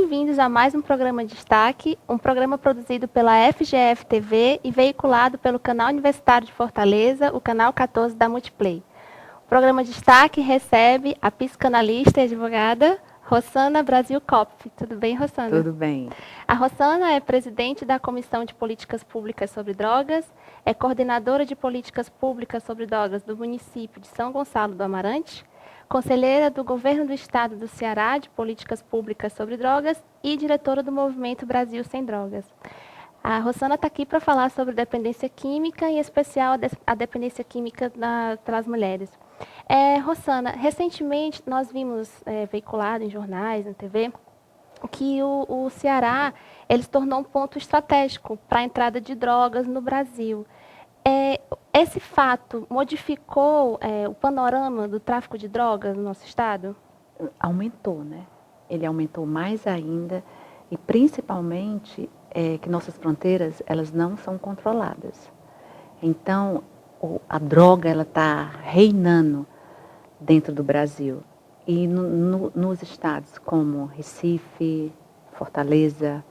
bem-vindos a mais um programa Destaque, um programa produzido pela FGF TV e veiculado pelo canal Universitário de Fortaleza, o canal 14 da Multiplay. O programa Destaque recebe a psicanalista e advogada Rossana Brasil Kopf. Tudo bem, Rossana? Tudo bem. A Rossana é presidente da Comissão de Políticas Públicas sobre Drogas, é coordenadora de Políticas Públicas sobre Drogas do município de São Gonçalo do Amarante, conselheira do Governo do Estado do Ceará de Políticas Públicas sobre Drogas e diretora do Movimento Brasil Sem Drogas. A Rossana está aqui para falar sobre dependência química, em especial a dependência química pelas mulheres. Rossana, recentemente nós vimos veiculado em jornais, na TV, que o Ceará ele se tornou um ponto estratégico para a entrada de drogas no Brasil. Esse fato modificou o panorama do tráfico de drogas no nosso estado? Aumentou, né? Ele aumentou mais ainda e principalmente que nossas fronteiras elas não são controladas. Então a droga ela está reinando dentro do Brasil e nos estados como Recife, Fortaleza,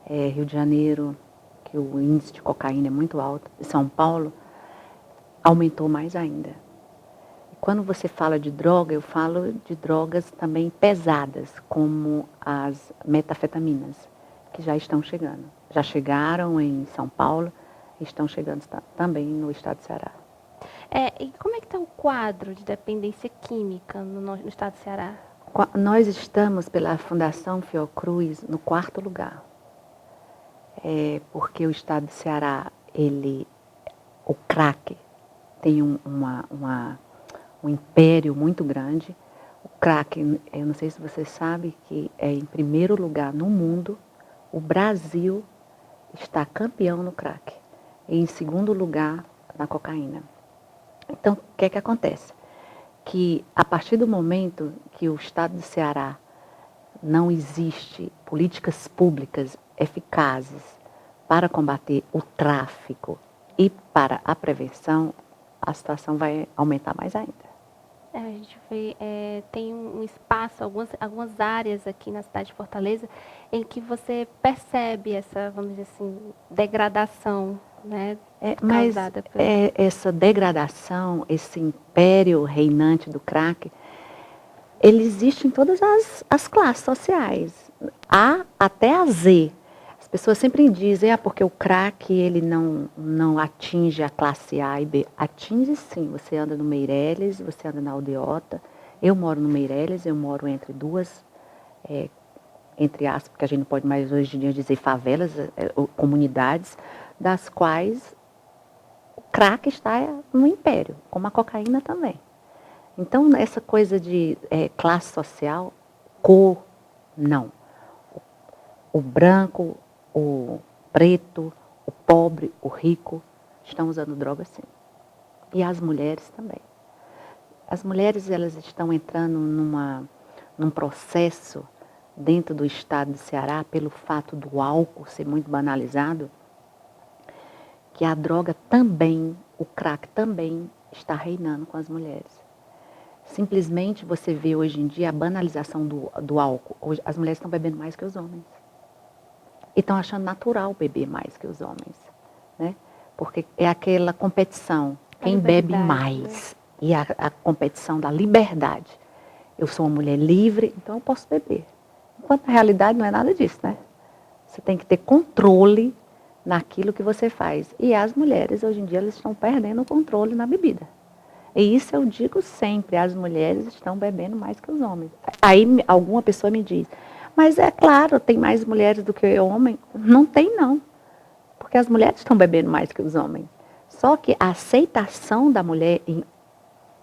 Rio de Janeiro, que o índice de cocaína é muito alto, e São Paulo aumentou mais ainda. E quando você fala de droga, eu falo de drogas também pesadas, como as metafetaminas, que já estão chegando. Já chegaram em São Paulo e estão chegando também no estado do Ceará. E como é que está o quadro de dependência química no estado do Ceará? Nós estamos, pela Fundação Fiocruz, no 4º lugar. Porque o estado do Ceará, o crack, tem um império muito grande. O crack, eu não sei se você sabe que em primeiro lugar no mundo, o Brasil está campeão no crack. E em segundo lugar, na cocaína. Então, o que acontece? Que a partir do momento que o estado do Ceará não existe políticas públicas eficazes para combater o tráfico e para a prevenção, a situação vai aumentar mais ainda. A gente vê, tem um espaço, algumas áreas aqui na cidade de Fortaleza, em que você percebe essa, vamos dizer assim, degradação, né? Mas essa degradação, esse império reinante do crack, ele existe em todas as classes sociais, A até a Z. As pessoas sempre dizem, porque o crack ele não atinge a classe A e B. Atinge sim, você anda no Meireles, você anda na Aldeota. Eu moro no Meireles, eu moro entre duas, entre aspas, porque a gente não pode mais hoje em dia dizer favelas, comunidades, das quais o crack está no império, como a cocaína também. Então, essa coisa de classe social, cor, não. O branco, o preto, o pobre, o rico, estão usando droga sim. E as mulheres também. As mulheres, elas estão entrando num processo dentro do estado do Ceará, pelo fato do álcool ser muito banalizado, que a droga também, o crack também está reinando com as mulheres. Simplesmente você vê hoje em dia a banalização do álcool. Hoje, as mulheres estão bebendo mais que os homens. E estão achando natural beber mais que os homens. Né? Porque é aquela competição. Quem bebe mais. Né? E a competição da liberdade. Eu sou uma mulher livre, então eu posso beber. Enquanto na realidade não é nada disso, né? Você tem que ter controle naquilo que você faz. E as mulheres, hoje em dia, elas estão perdendo o controle na bebida. E isso eu digo sempre, as mulheres estão bebendo mais que os homens. Aí alguma pessoa me diz, mas é claro, tem mais mulheres do que homens. Não tem não, porque as mulheres estão bebendo mais que os homens. Só que a aceitação da mulher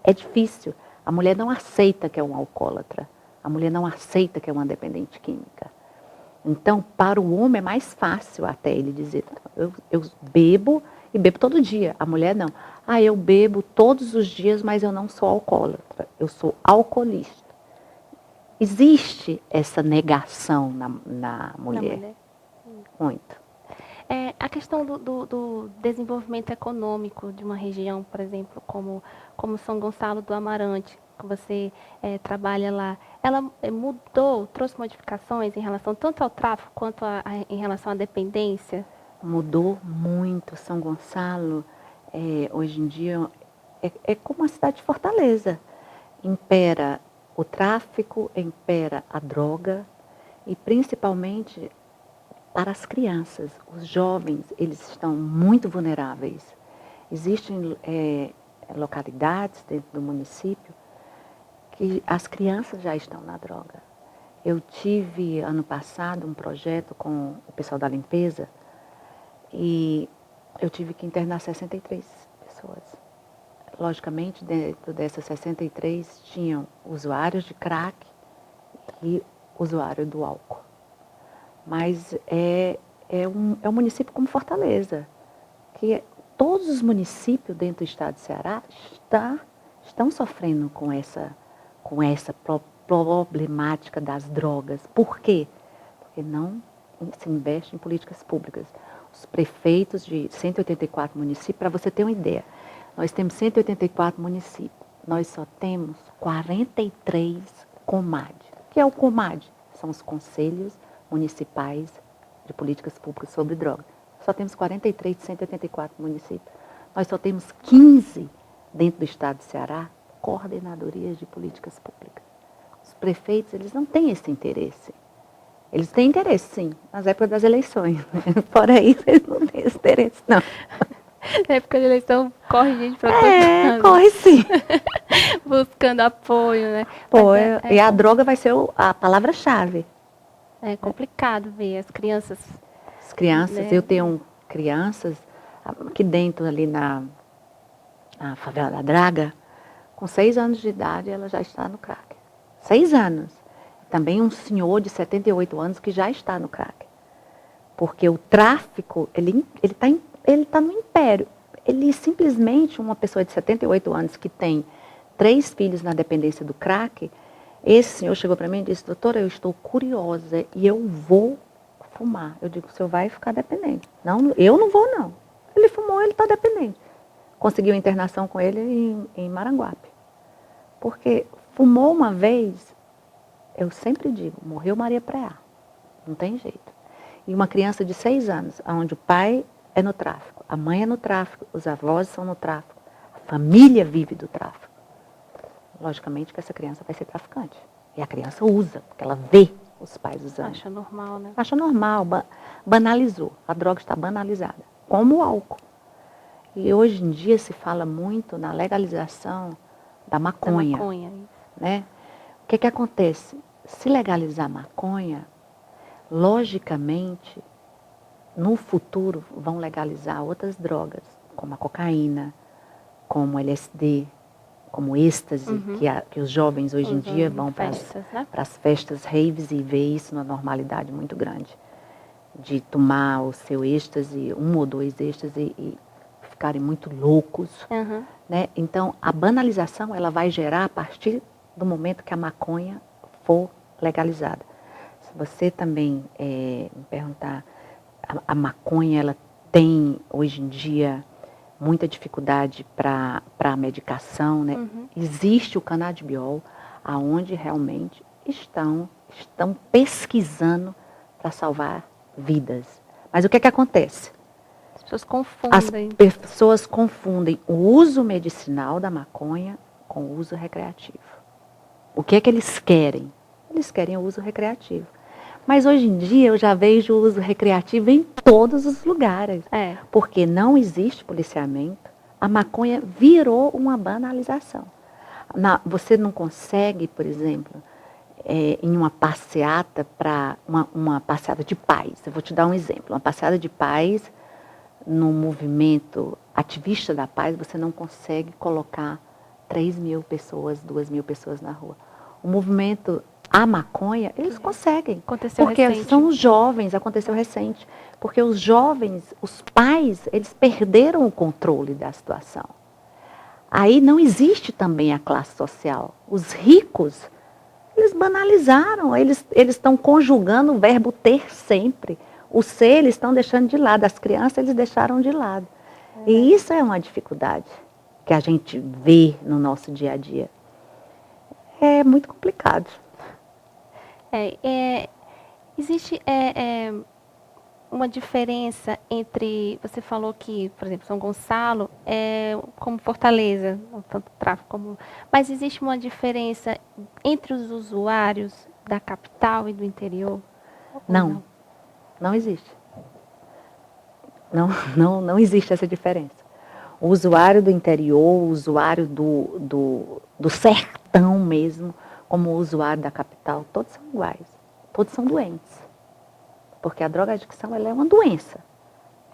é difícil. A mulher não aceita que é um alcoólatra. A mulher não aceita que é uma dependente química. Então, para o homem é mais fácil até ele dizer, eu bebo e bebo todo dia. A mulher não. Eu bebo todos os dias, mas eu não sou alcoólatra. Eu sou alcoolista. Existe essa negação na mulher. Muito. A questão do desenvolvimento econômico de uma região, por exemplo, como São Gonçalo do Amarante. que você trabalha lá, ela mudou, trouxe modificações em relação tanto ao tráfico quanto em relação à dependência? Mudou muito. São Gonçalo, hoje em dia, é como a cidade de Fortaleza. Impera o tráfico, impera a droga e principalmente para as crianças. Os jovens, eles estão muito vulneráveis. Existem localidades dentro do município que as crianças já estão na droga. Eu tive, ano passado, um projeto com o pessoal da limpeza e eu tive que internar 63 pessoas. Logicamente, dentro dessas 63, tinham usuários de crack e usuário do álcool. Mas é um município como Fortaleza, que todos os municípios dentro do estado do Ceará estão sofrendo com essa problemática das drogas. Por quê? Porque não se investe em políticas públicas. Os prefeitos de 184 municípios, para você ter uma ideia, nós temos 184 municípios, nós só temos 43 COMAD. O que é o COMAD? São os Conselhos Municipais de Políticas Públicas sobre Drogas. Só temos 43 de 184 municípios. Nós só temos 15 dentro do estado do Ceará, coordenadorias de políticas públicas. Os prefeitos, eles não têm esse interesse. Eles têm interesse, sim, nas épocas das eleições. Fora isso, eles não têm esse interesse, não. Na época de eleição, corre gente para todo lado. Corre sim. Buscando apoio, né? E a droga vai ser a palavra-chave. É complicado ver as crianças. As crianças, né? Eu tenho crianças aqui dentro, ali na favela da Draga, com 6 anos de idade, ela já está no crack. 6 anos. Também um senhor de 78 anos que já está no crack. Porque o tráfico, ele está no império. Ele simplesmente, uma pessoa de 78 anos que tem 3 filhos na dependência do crack, esse senhor chegou para mim e disse: doutora, eu estou curiosa e eu vou fumar. Eu digo: o senhor vai ficar dependente. Não, eu não vou, não. Ele fumou, ele está dependente. Conseguiu internação com ele em Maranguape. Porque fumou uma vez, eu sempre digo, morreu Maria Preá. Não tem jeito. E uma criança de 6 anos, onde o pai é no tráfico, a mãe é no tráfico, os avós são no tráfico, a família vive do tráfico. Logicamente que essa criança vai ser traficante. E a criança usa, porque ela vê os pais usando. Acha normal, né? Acha normal, banalizou. A droga está banalizada, como o álcool. E hoje em dia se fala muito na legalização da maconha. Né? O que acontece? Se legalizar a maconha, logicamente, no futuro vão legalizar outras drogas, como a cocaína, como LSD, como êxtase, que os jovens hoje em dia vão para as festas raves e vê isso na normalidade muito grande. De tomar o seu êxtase, 1 ou 2 êxtase e ficarem muito loucos. Né? Então, a banalização ela vai gerar a partir do momento que a maconha for legalizada. Se você também me perguntar, a maconha ela tem hoje em dia muita dificuldade para a medicação, né? Existe o canabidiol, aonde realmente estão pesquisando para salvar vidas. Mas o que acontece? As pessoas confundem. As pessoas confundem o uso medicinal da maconha com o uso recreativo. O que eles querem? Eles querem o uso recreativo. Mas hoje em dia eu já vejo o uso recreativo em todos os lugares. Porque não existe policiamento. A maconha virou uma banalização. Você não consegue, por exemplo, em uma passeata para uma passeata de paz. Eu vou te dar um exemplo. Uma passeata de paz, no movimento ativista da paz, você não consegue colocar 3.000 pessoas, 2.000 pessoas na rua. O movimento a maconha, eles conseguem. Aconteceu porque recente. São os jovens, aconteceu recente. Porque os jovens, os pais, eles perderam o controle da situação. Aí não existe também a classe social. Os ricos, eles banalizaram, eles estão conjugando o verbo ter sempre. O ser, eles estão deixando de lado. As crianças, eles deixaram de lado. E isso é uma dificuldade que a gente vê no nosso dia a dia. É muito complicado. Existe uma diferença entre, você falou que, por exemplo, São Gonçalo é como Fortaleza, não tanto tráfego como, mas existe uma diferença entre os usuários da capital e do interior? Não, não existe. Não existe essa diferença. O usuário do interior, o usuário do sertão mesmo, como o usuário da capital, todos são iguais. Todos são doentes. Porque a drogadicção, ela é uma doença.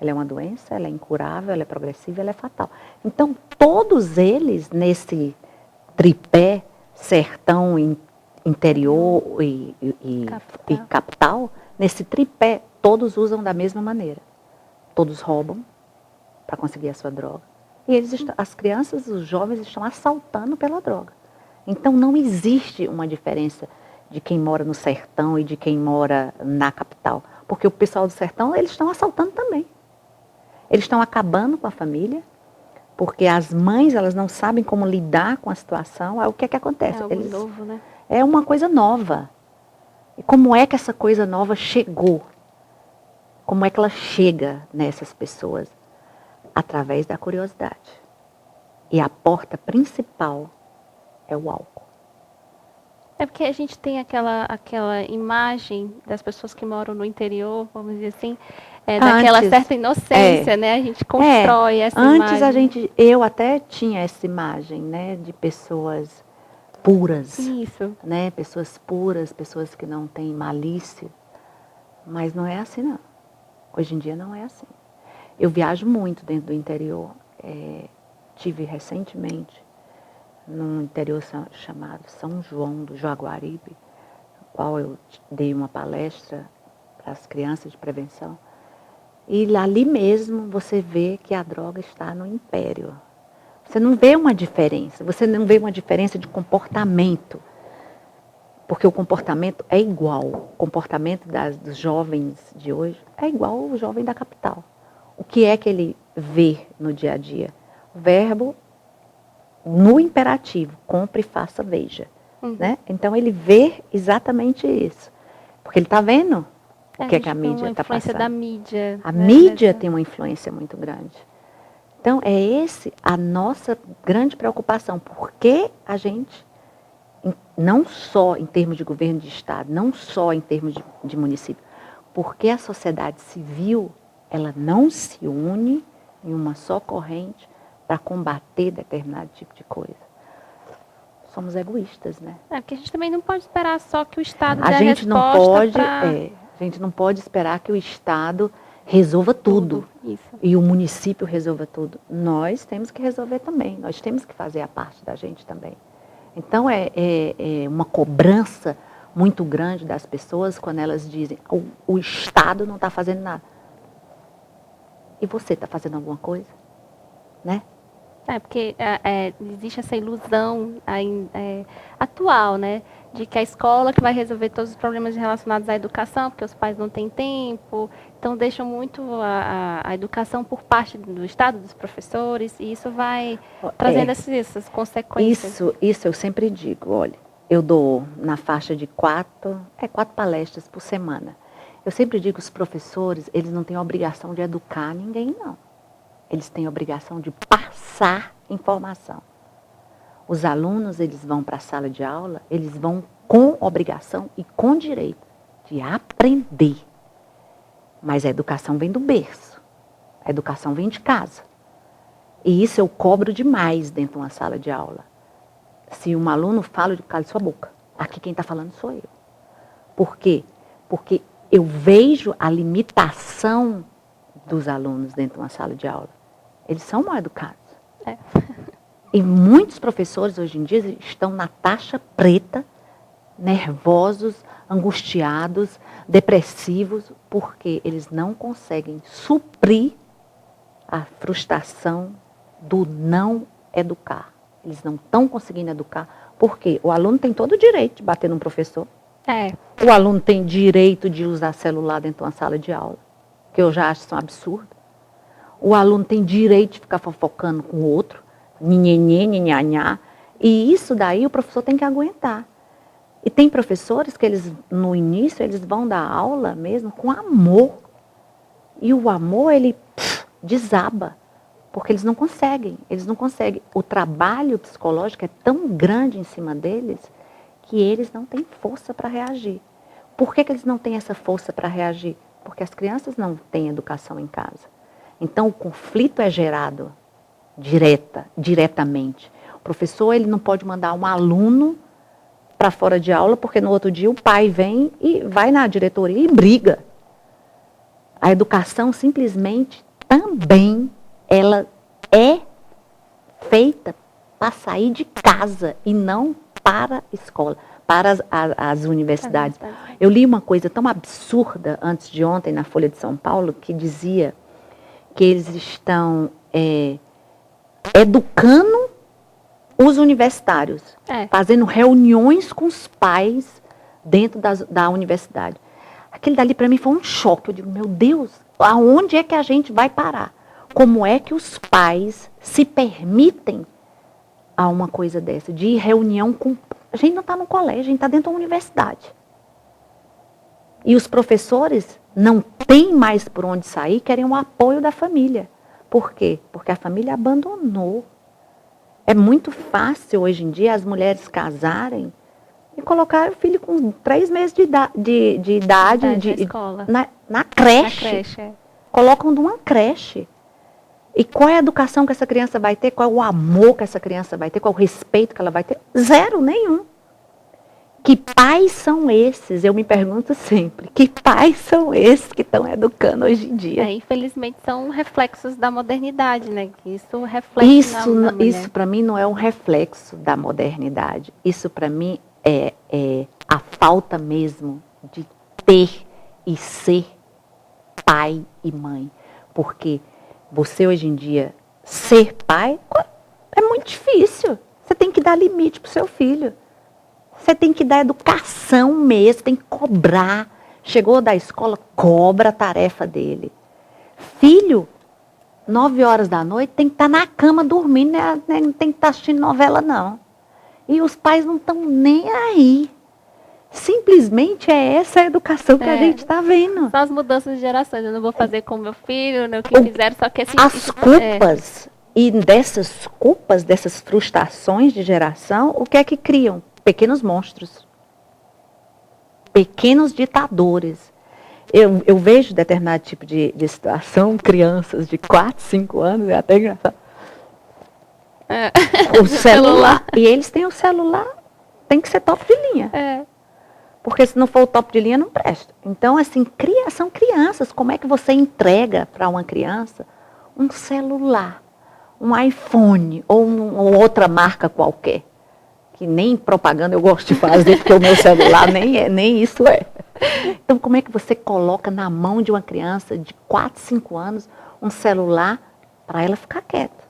Ela é uma doença, ela é incurável, ela é progressiva, ela é fatal. Então, todos eles, nesse tripé, sertão, interior e capital, nesse tripé, todos usam da mesma maneira. Todos roubam para conseguir a sua droga. E as crianças, os jovens estão assaltando pela droga. Então, não existe uma diferença de quem mora no sertão e de quem mora na capital. Porque o pessoal do sertão, eles estão assaltando também. Eles estão acabando com a família, porque as mães, elas não sabem como lidar com a situação. Aí o que é que acontece? É algo novo, né? É uma coisa nova. E como é que essa coisa nova chegou? Como é que ela chega nessas pessoas? Através da curiosidade. E a porta principal é o álcool. É porque a gente tem aquela imagem das pessoas que moram no interior, vamos dizer assim, daquela certa inocência, né? A gente constrói essa imagem. Antes eu até tinha essa imagem, né, de pessoas puras. Isso. Né, pessoas puras, pessoas que não têm malícia. Mas não é assim, não. Hoje em dia não é assim. Eu viajo muito dentro do interior. Tive recentemente num interior chamado São João do Jaguaribe, no qual eu dei uma palestra para as crianças de prevenção. E ali mesmo você vê que a droga está no império. Você não vê uma diferença, você não vê uma diferença de comportamento. Porque o comportamento é igual. O comportamento dos jovens de hoje é igual ao jovem da capital. O que é que ele vê no dia a dia? O verbo no imperativo, compre, faça, veja. Né? Então ele vê exatamente isso. Porque ele está vendo o que é que a mídia está passando. A influência da mídia. A mídia tem uma influência muito grande. Então é a nossa grande preocupação. Porque a gente, não só em termos de governo de estado, não só em termos de município, porque a sociedade civil, ela não se une em uma só corrente para combater determinado tipo de coisa. Somos egoístas, né? Porque a gente também não pode esperar só que o Estado dê a resposta. A gente não pode esperar que o Estado resolva tudo. Isso. E o município resolva tudo. Nós temos que resolver também. Nós temos que fazer a parte da gente também. Então, é uma cobrança muito grande das pessoas quando elas dizem o Estado não está fazendo nada. E você está fazendo alguma coisa? Né? Porque existe essa ilusão atual, né? De que a escola que vai resolver todos os problemas relacionados à educação, porque os pais não têm tempo. Então, deixam muito a educação por parte do Estado, dos professores, e isso vai trazendo essas consequências. Isso eu sempre digo, olha, eu dou na faixa de 4 palestras por semana. Eu sempre digo que os professores, eles não têm a obrigação de educar ninguém, não. Eles têm a obrigação de passar informação. Os alunos, eles vão para a sala de aula, eles vão com obrigação e com direito de aprender. Mas a educação vem do berço. A educação vem de casa. E isso eu cobro demais dentro de uma sala de aula. Se um aluno fala, eu digo, cale sua boca. Aqui quem está falando sou eu. Por quê? Porque eu vejo a limitação dos alunos dentro de uma sala de aula. Eles são mal educados. E muitos professores hoje em dia estão na taxa preta, nervosos, angustiados, depressivos, porque eles não conseguem suprir a frustração do não educar. Eles não estão conseguindo educar, porque o aluno tem todo o direito de bater num professor. O aluno tem direito de usar celular dentro de uma sala de aula, que eu já acho isso um absurdo. O aluno tem direito de ficar fofocando com o outro, nhenhenhê, nhenhanhá, E isso daí o professor tem que aguentar. E tem professores que eles, no início, eles vão dar aula mesmo com amor. E o amor, ele desaba. Porque eles não conseguem. O trabalho psicológico é tão grande em cima deles que eles não têm força para reagir. Por que eles não têm essa força para reagir? Porque as crianças não têm educação em casa. Então, o conflito é gerado diretamente. O professor, ele não pode mandar um aluno para fora de aula, porque no outro dia o pai vem e vai na diretoria e briga. A educação simplesmente também, ela é feita para sair de casa e não para a escola, para as universidades. Eu li uma coisa tão absurda antes de ontem na Folha de São Paulo, que dizia que eles estão educando os universitários, fazendo reuniões com os pais dentro da universidade. Aquele dali para mim foi um choque. Eu digo, meu Deus, aonde é que a gente vai parar? Como é que os pais se permitem a uma coisa dessa, de ir reunião com... A gente não está no colégio, a gente está dentro da universidade. E os professores não têm mais por onde sair, querem o apoio da família. Por quê? Porque a família abandonou. É muito fácil hoje em dia as mulheres casarem e colocar o filho com 3 meses de idade na creche. Colocam numa creche. E qual é a educação que essa criança vai ter? Qual é o amor que essa criança vai ter? Qual é o respeito que ela vai ter? Zero, nenhum. Que pais são esses? Eu me pergunto sempre. Que pais são esses que estão educando hoje em dia? Infelizmente são reflexos da modernidade, né? Isso reflete na mulher. Isso para mim não é um reflexo da modernidade. Isso para mim é a falta mesmo de ter e ser pai e mãe. Porque você hoje em dia, ser pai, é muito difícil. Você tem que dar limite para o seu filho. Você tem que dar educação mesmo, tem que cobrar. Chegou da escola, cobra a tarefa dele. Filho, 9 horas da noite, tem que estar na cama dormindo, não tem que estar assistindo novela, não. E os pais não estão nem aí. Simplesmente é essa a educação que a gente está vendo. São as mudanças de gerações. Eu não vou fazer com meu filho, o que fizeram, só que... As culpas, e dessas culpas, dessas frustrações de geração, o que é que criam? Pequenos monstros. Pequenos ditadores. Eu vejo determinado tipo de situação, crianças de 4, 5 anos, é até engraçado. O celular. E eles têm o celular, tem que ser top de linha. Porque se não for o top de linha, não presta. Então, assim, são crianças. Como é que você entrega para uma criança um celular, um iPhone ou outra marca qualquer? Que nem propaganda eu gosto de fazer, porque o meu celular nem isso é. Então, como é que você coloca na mão de uma criança de 4, 5 anos um celular para ela ficar quieta?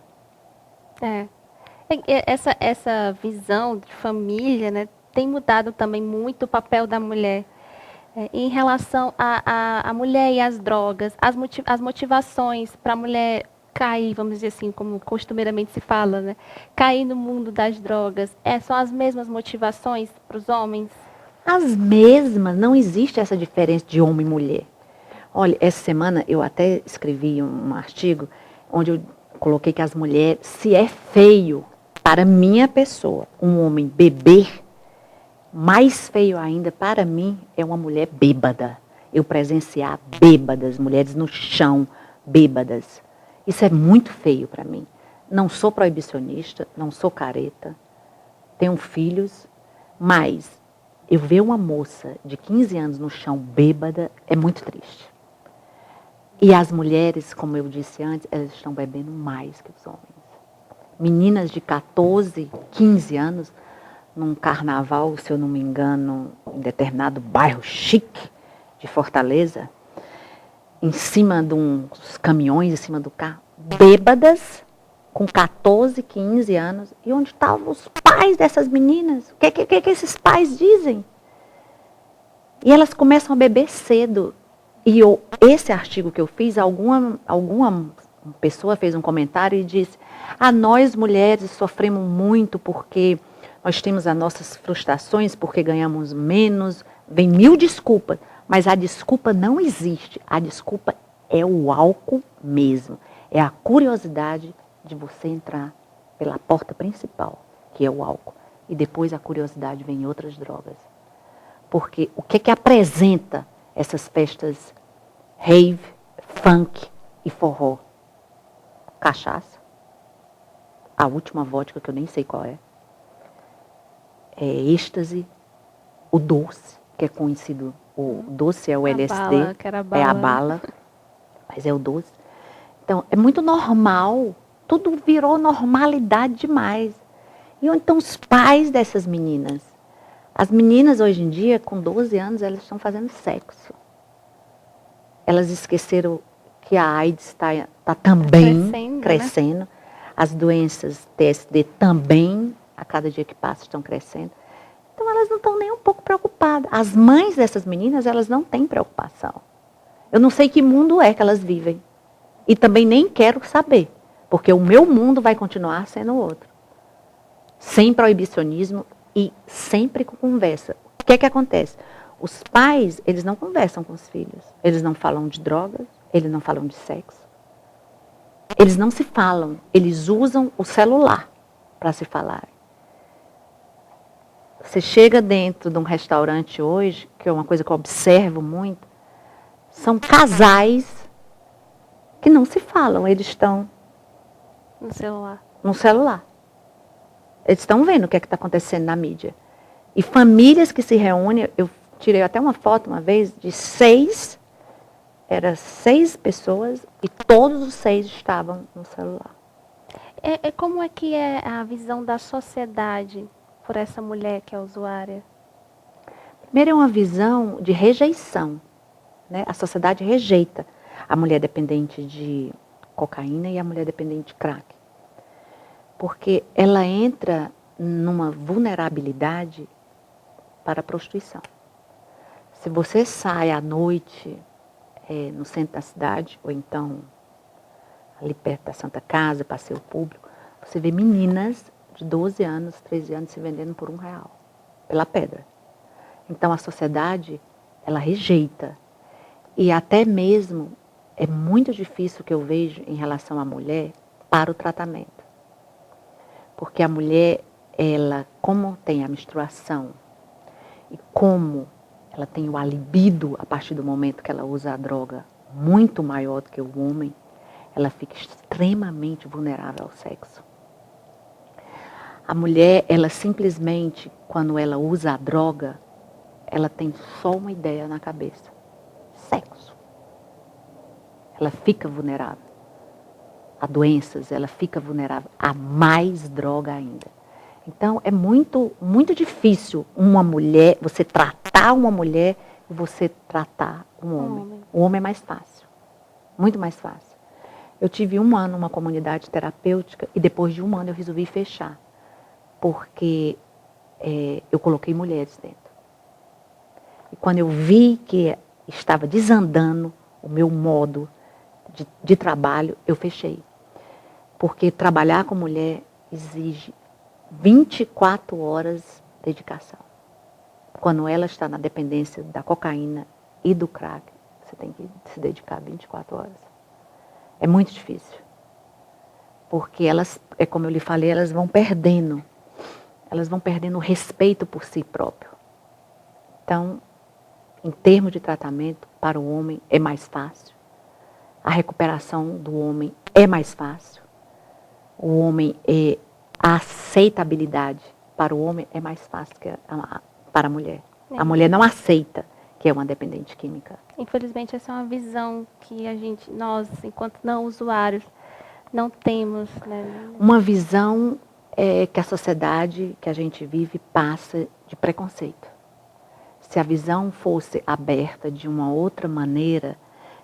Essa visão de família, né, tem mudado também muito o papel da mulher. Em relação à mulher e às drogas, as motivações para a mulher cair, vamos dizer assim, como costumeiramente se fala, né? Cair no mundo das drogas, são as mesmas motivações para os homens? As mesmas, não existe essa diferença de homem e mulher. Olha, essa semana eu até escrevi um artigo onde eu coloquei que as mulheres, se é feio para minha pessoa um homem beber, mais feio ainda para mim é uma mulher bêbada. Eu presenciar bêbadas, mulheres no chão, bêbadas. Isso é muito feio para mim. Não sou proibicionista, não sou careta, tenho filhos, mas eu ver uma moça de 15 anos no chão bêbada é muito triste. E as mulheres, como eu disse antes, elas estão bebendo mais que os homens. Meninas de 14, 15 anos, num carnaval, se eu não me engano, em determinado bairro chique de Fortaleza, em cima de uns caminhões, em cima do carro, bêbadas, com 14, 15 anos. E onde estavam os pais dessas meninas? O que esses pais dizem? E elas começam a beber cedo. E esse artigo que eu fiz, alguma uma pessoa fez um comentário e disse: nós mulheres sofremos muito porque nós temos as nossas frustrações, porque ganhamos menos, vem mil desculpas, mas a desculpa não existe. A desculpa é o álcool mesmo, é a curiosidade de você entrar pela porta principal, que é o álcool, e depois a curiosidade vem em outras drogas. Porque o que apresenta essas festas rave, funk e forró? Cachaça, a última vodka que eu nem sei qual é êxtase, o doce, que é conhecido, o doce é o LSD, bala, que era a bala. é a bala, mas é o doce. Então, é muito normal, tudo virou normalidade demais. E então os pais dessas meninas, as meninas hoje em dia, com 12 anos, elas estão fazendo sexo. Elas esqueceram que a AIDS está também crescendo. Né? As doenças TSD também, a cada dia que passa, estão crescendo. Então, elas não estão nem um pouco preocupadas. As mães dessas meninas, elas não têm preocupação. Eu não sei que mundo é que elas vivem. E também nem quero saber. Porque o meu mundo vai continuar sendo outro. Sem proibicionismo e sempre com conversa. O que acontece? Os pais, eles não conversam com os filhos. Eles não falam de drogas, eles não falam de sexo. Eles não se falam, eles usam o celular para se falar. Você chega dentro de um restaurante hoje, que é uma coisa que eu observo muito, são casais que não se falam, eles estão no celular. Eles estão vendo o que está acontecendo na mídia. E famílias que se reúnem, eu tirei até uma foto uma vez de 6 pessoas e todos os 6 estavam no celular. Como é que é a visão da sociedade por essa mulher que é usuária? Primeiro é uma visão de rejeição. Né? A sociedade rejeita a mulher dependente de cocaína e a mulher dependente de crack. Porque ela entra numa vulnerabilidade para a prostituição. Se você sai à noite no centro da cidade, ou então ali perto da Santa Casa, passeio público, você vê meninas de 12 anos, 13 anos se vendendo por R$1, pela pedra. Então a sociedade, ela rejeita. E até mesmo é muito difícil o que eu vejo em relação à mulher para o tratamento. Porque a mulher, ela, como tem a menstruação e como ela tem o libido a partir do momento que ela usa a droga muito maior do que o homem, ela fica extremamente vulnerável ao sexo. A mulher, ela simplesmente, quando ela usa a droga, ela tem só uma ideia na cabeça: sexo. Ela fica vulnerável a doenças, ela fica vulnerável a mais droga ainda. Então, é muito, muito difícil uma mulher, você tratar uma mulher e você tratar um homem. O homem é mais fácil, muito mais fácil. Eu tive 1 ano numa comunidade terapêutica e depois de 1 ano eu resolvi fechar, porque eu coloquei mulheres dentro. E quando eu vi que estava desandando o meu modo de trabalho, eu fechei. Porque trabalhar com mulher exige 24 horas de dedicação. Quando ela está na dependência da cocaína e do crack, você tem que se dedicar 24 horas. É muito difícil. Porque elas, como eu lhe falei, elas vão perdendo o respeito por si próprio. Então, em termos de tratamento, para o homem é mais fácil. A recuperação do homem é mais fácil. O homem a aceitabilidade para o homem é mais fácil que para a mulher. A mulher não aceita que é uma dependente química. Infelizmente, essa é uma visão que nós, enquanto não usuários, não temos. Né? Uma visão que a sociedade que a gente vive passa de preconceito. Se a visão fosse aberta de uma outra maneira,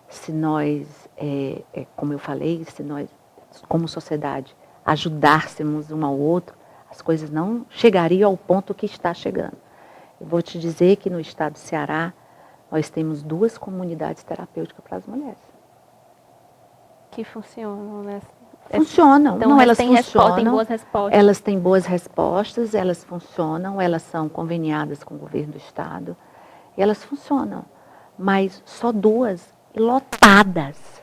se nós, como eu falei, se nós, como sociedade, ajudássemos um ao outro, as coisas não chegariam ao ponto que está chegando. Eu vou te dizer que no estado do Ceará, nós temos 2 comunidades terapêuticas para as mulheres. que funcionam, né? Funcionam. Então, Não, elas têm funcionam. boas respostas. Elas têm boas respostas, elas funcionam, elas são conveniadas com o governo do estado. E elas funcionam. Mas só 2 e lotadas.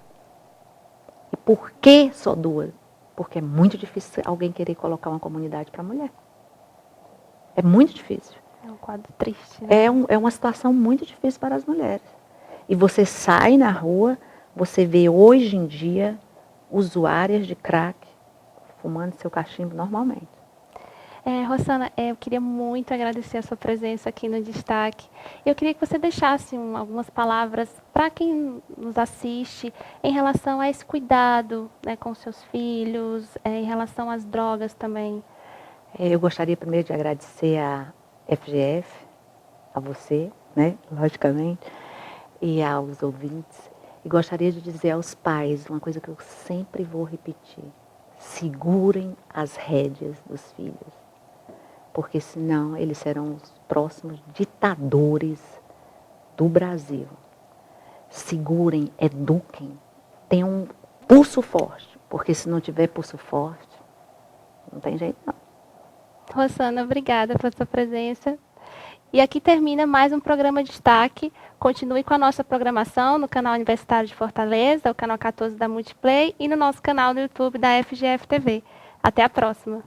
E por que só 2? Porque é muito difícil alguém querer colocar uma comunidade para a mulher. É muito difícil. É um quadro triste, né? É uma situação muito difícil para as mulheres. E você sai na rua, você vê hoje em dia usuárias de crack fumando seu cachimbo normalmente. Rosana, eu queria muito agradecer a sua presença aqui no Destaque. Eu queria que você deixasse algumas palavras para quem nos assiste em relação a esse cuidado, né, com seus filhos, em relação às drogas também. Eu gostaria primeiro de agradecer à FGF, a você, né, logicamente, e aos ouvintes. E gostaria de dizer aos pais uma coisa que eu sempre vou repetir: segurem as rédeas dos filhos, porque senão eles serão os próximos ditadores do Brasil. Segurem, eduquem, tenham um pulso forte, porque se não tiver pulso forte, não tem jeito não. Rosana, obrigada pela sua presença. E aqui termina mais um programa Destaque. Continue com a nossa programação no canal Universitário de Fortaleza, o canal 14 da Multiplay e no nosso canal no YouTube da FGF TV. Até a próxima.